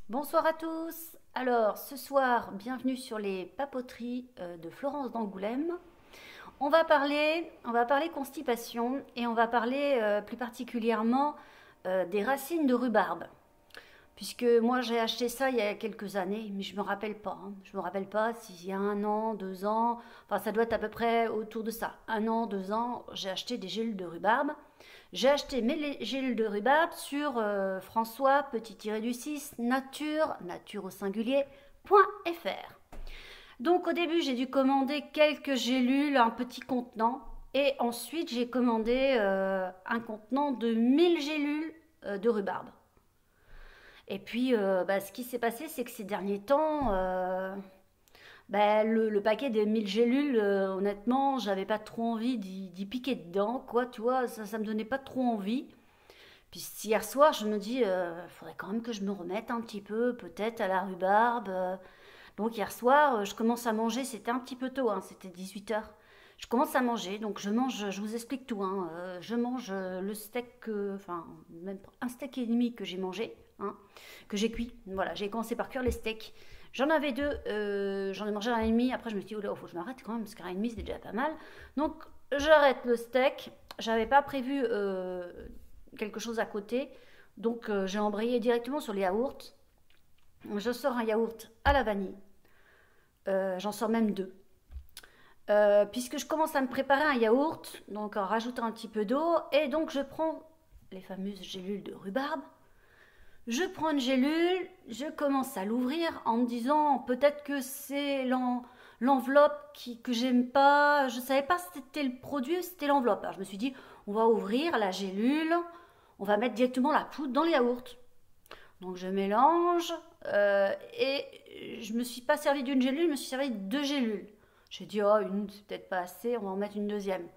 Bonsoir à tous. Alors, ce soir, bienvenue sur les papoteries de Florence d'Angoulême. On va parler constipation et on va parler plus particulièrement des racines de rhubarbe. Puisque moi j'ai acheté ça il y a quelques années, mais je me rappelle pas, hein. Je me rappelle pas s'il y a 1 an, 2 ans, enfin ça doit être à peu près autour de ça. 1 an, 2 ans, j'ai acheté des gélules de rhubarbe. J'ai acheté mes gélules de rhubarbe sur François, du 6, nature au singulier, .fr. Donc au début j'ai dû commander quelques gélules, un petit contenant, et ensuite j'ai commandé un contenant de 1000 gélules de rhubarbe. Et puis, ce qui s'est passé, c'est que ces derniers temps, le paquet des 1000 gélules, honnêtement, j'avais pas trop envie d'y piquer dedans, quoi, tu vois, ça me donnait pas trop envie. Puis hier soir, je me dis, faudrait quand même que je me remette un petit peu, peut-être à la rhubarbe. Donc hier soir, je commence à manger, c'était un petit peu tôt, hein, c'était 18 h. Je commence à manger, donc je mange, je vous explique tout, hein. Je mange le steak, enfin, même un steak et demi que j'ai mangé, hein, que j'ai cuit. Voilà, j'ai commencé par cuire les steaks. J'en avais deux, j'en ai mangé un et demi. Après, je me suis dit, oh là, faut que je m'arrête quand même, parce qu'un et demi, c'est déjà pas mal. Donc, j'arrête le steak. J'avais pas prévu quelque chose à côté. Donc, j'ai embrayé directement sur les yaourts. Je sors un yaourt à la vanille. J'en sors même deux. Puisque je commence à me préparer un yaourt, donc en rajoutant un petit peu d'eau, et donc je prends les fameuses gélules de rhubarbe. Je prends une gélule, je commence à l'ouvrir en me disant peut-être que c'est l'enveloppe que j'aime pas. Je savais pas si c'était le produit ou si c'était l'enveloppe. Alors je me suis dit, on va ouvrir la gélule, on va mettre directement la poudre dans le yaourt. Donc je mélange et je me suis pas servi d'une gélule, je me suis servi de deux gélules. J'ai dit, oh, une, c'est peut-être pas assez, on va en mettre une deuxième.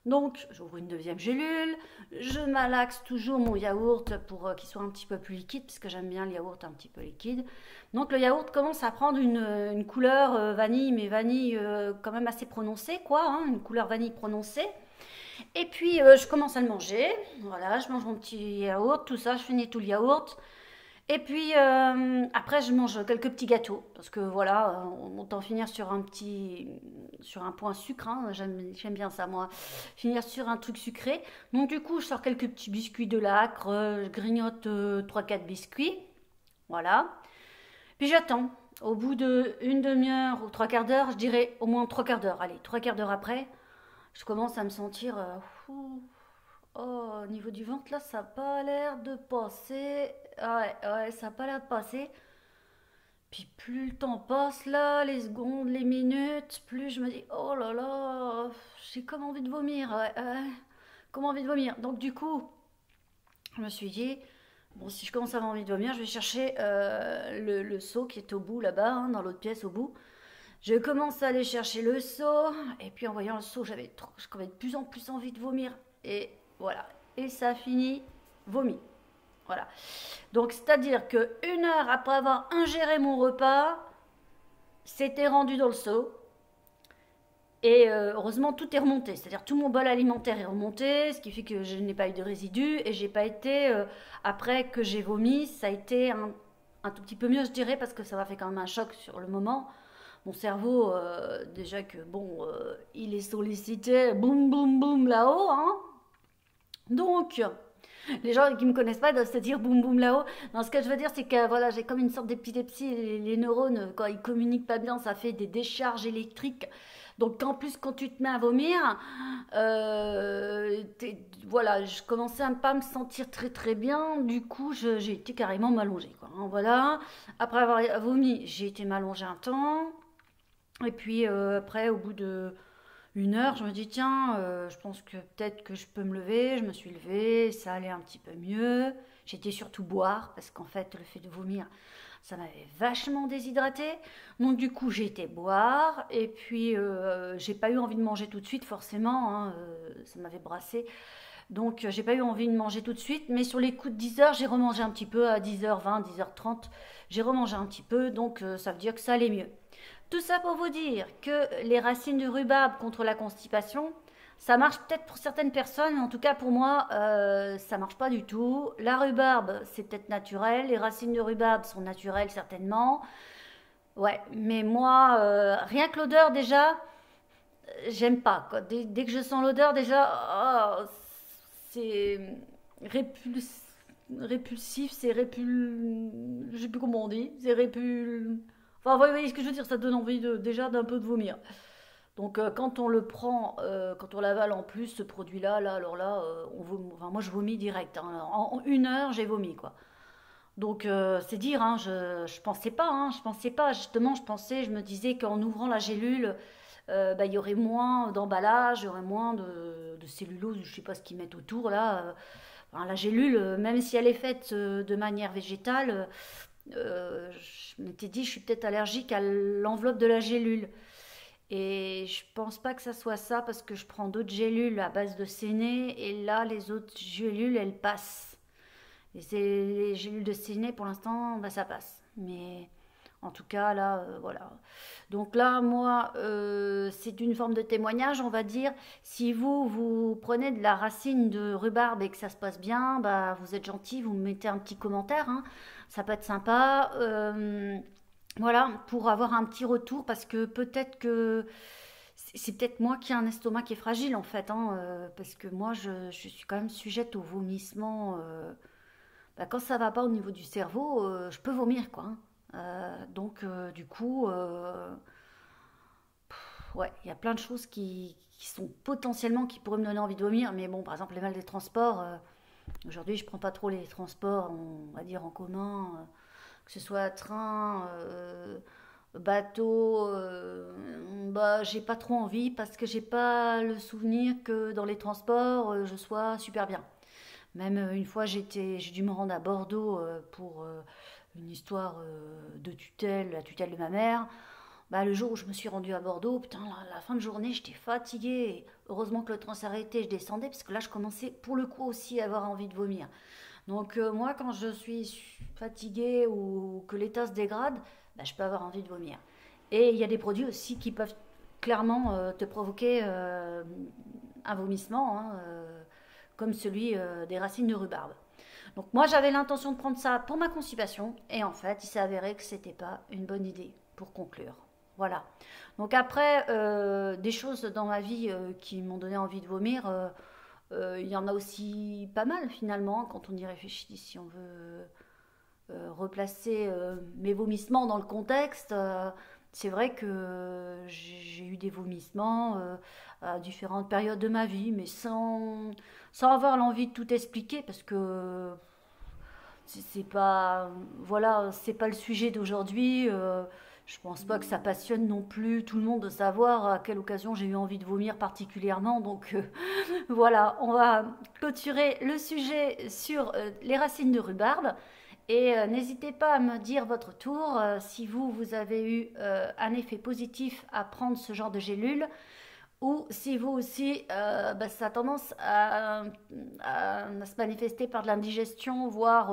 Donc, j'ouvre une deuxième gélule, je malaxe toujours mon yaourt pour qu'il soit un petit peu plus liquide, parce que j'aime bien le yaourt un petit peu liquide. Donc, le yaourt commence à prendre une couleur vanille, mais vanille quand même assez prononcée, quoi, hein, une couleur vanille prononcée. Et puis, je commence à le manger. Voilà, je mange mon petit yaourt, tout ça, je finis tout le yaourt. Et puis après, je mange quelques petits gâteaux parce que voilà, on entend finir sur un point sucre. Hein, j'aime bien ça moi, finir sur un truc sucré. Donc du coup, je sors quelques petits biscuits de Lacre, je grignote 3-4 biscuits, voilà. Puis j'attends. Au bout de une demi-heure ou trois quarts d'heure, je dirais au moins trois quarts d'heure. Allez, trois quarts d'heure après, je commence à me sentir oh, au niveau du ventre, là, ça n'a pas l'air de passer. Ouais, ouais, ça n'a pas l'air de passer. Puis plus le temps passe, là, les secondes, les minutes, plus je me dis, oh là là, j'ai comme envie de vomir. Ouais, ouais, comme envie de vomir. Donc du coup, je me suis dit, bon, si je commence à avoir envie de vomir, je vais chercher le seau qui est au bout, là-bas, hein, dans l'autre pièce, au bout. Je commence à aller chercher le seau, et puis en voyant le seau, j'avais de plus en plus envie de vomir. Et voilà. Et ça a fini vomi. Voilà. Donc, c'est-à-dire que 1 heure après avoir ingéré mon repas, c'était rendu dans le seau. Et heureusement, tout est remonté. C'est-à-dire tout mon bol alimentaire est remonté, ce qui fait que je n'ai pas eu de résidus et j'ai pas été, après que j'ai vomi, ça a été un tout petit peu mieux, je dirais, parce que ça m'a fait quand même un choc sur le moment. Mon cerveau, déjà que bon, il est sollicité, boum boum boum là-haut, hein. Donc, les gens qui me connaissent pas doivent se dire boum boum là-haut. Non, ce que je veux dire, c'est que voilà, j'ai comme une sorte d'épilepsie. Les neurones, quand ils communiquent pas bien, ça fait des décharges électriques. Donc, en plus, quand tu te mets à vomir, voilà, je commençais à ne pas me sentir très très bien. Du coup, j'ai été carrément m'allonger, quoi, hein, voilà. Après avoir vomi, j'ai été m'allonger un temps. Et puis après, au bout de 1 heure, je me dis, tiens, je pense que peut-être que je peux me lever. Je me suis levée, ça allait un petit peu mieux. J'étais surtout boire, parce qu'en fait, le fait de vomir, ça m'avait vachement déshydraté. Donc du coup, j'ai été boire. Et puis, j'ai pas eu envie de manger tout de suite, forcément, hein, ça m'avait brassé. Donc, j'ai pas eu envie de manger tout de suite. Mais sur les coups de 10 heures, j'ai remangé un petit peu à 10h20, 10h30. J'ai remangé un petit peu, donc ça veut dire que ça allait mieux. Tout ça pour vous dire que les racines de rhubarbe contre la constipation, Ça marche peut-être pour certaines personnes, mais en tout cas pour moi, ça marche pas du tout. La rhubarbe, c'est peut-être naturel. Les racines de rhubarbe sont naturelles certainement. Ouais, mais moi, rien que l'odeur déjà, j'aime pas, quoi. Dès que je sens l'odeur déjà, c'est répulsif, c'est je sais plus comment on dit, c'est Enfin, vous voyez ce que je veux dire, ça donne envie déjà d'un peu de vomir. Donc quand on le prend, quand on l'avale en plus, ce produit-là, alors là, enfin, moi je vomis direct, hein. En 1 heure, j'ai vomi, quoi. Donc c'est dire, hein, je pensais pas, hein, je pensais pas, justement, je me disais qu'en ouvrant la gélule, bah, il y aurait moins d'emballage, il y aurait moins de cellulose, je sais pas ce qu'ils mettent autour là. Enfin, la gélule, même si elle est faite de manière végétale, je m'étais dit, je suis peut-être allergique à l'enveloppe de la gélule. Et je pense pas que ça soit ça parce que je prends d'autres gélules à base de séné et là les autres gélules elles passent. Et c'est les gélules de séné pour l'instant bah, ça passe. Mais en tout cas là voilà. Donc là moi c'est une forme de témoignage on va dire. Si vous prenez de la racine de rhubarbe et que ça se passe bien, bah vous êtes gentil, vous me mettez un petit commentaire, hein. Ça peut être sympa. Voilà, pour avoir un petit retour, parce que peut-être que c'est peut-être moi qui ai un estomac qui est fragile en fait, hein, parce que moi je suis quand même sujette au vomissement. Bah, quand ça va pas au niveau du cerveau, je peux vomir quoi, hein. Donc du coup, ouais, il y a plein de choses qui sont potentiellement qui pourraient me donner envie de vomir, mais bon, par exemple les mal des transports. Aujourd'hui, je prends pas trop les transports, on va dire en commun. Que ce soit train, bateau, bah j'ai pas trop envie parce que j'ai pas le souvenir que dans les transports je sois super bien. Même une fois j'ai dû me rendre à Bordeaux pour une histoire de tutelle, la tutelle de ma mère. Bah, le jour où je me suis rendue à Bordeaux, putain, la fin de journée, j'étais fatiguée. Heureusement que le train s'est arrêté, je descendais parce que là, je commençais pour le coup aussi à avoir envie de vomir. Donc moi, quand je suis fatiguée ou que l'état se dégrade, bah, je peux avoir envie de vomir. Et il y a des produits aussi qui peuvent clairement te provoquer un vomissement, hein, comme celui des racines de rhubarbe. Donc moi, j'avais l'intention de prendre ça pour ma constipation, et en fait, il s'est avéré que c'était pas une bonne idée pour conclure. Voilà. Donc après, des choses dans ma vie qui m'ont donné envie de vomir. Il y en a aussi pas mal finalement quand on y réfléchit, si on veut replacer mes vomissements dans le contexte. C'est vrai que j'ai eu des vomissements à différentes périodes de ma vie, mais sans avoir l'envie de tout expliquer parce que c'est pas voilà, c'est pas le sujet d'aujourd'hui. Je pense pas que ça passionne non plus tout le monde de savoir à quelle occasion j'ai eu envie de vomir particulièrement. Donc voilà, on va clôturer le sujet sur les racines de rhubarbe. Et n'hésitez pas à me dire votre tour si vous avez eu un effet positif à prendre ce genre de gélule ou si vous aussi, bah, ça a tendance à se manifester par de l'indigestion, voire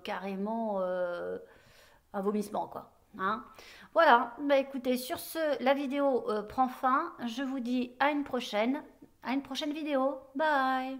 carrément un vomissement, quoi. Hein. Voilà, bah écoutez, sur ce, la vidéo prend fin. Je vous dis à une prochaine vidéo. Bye!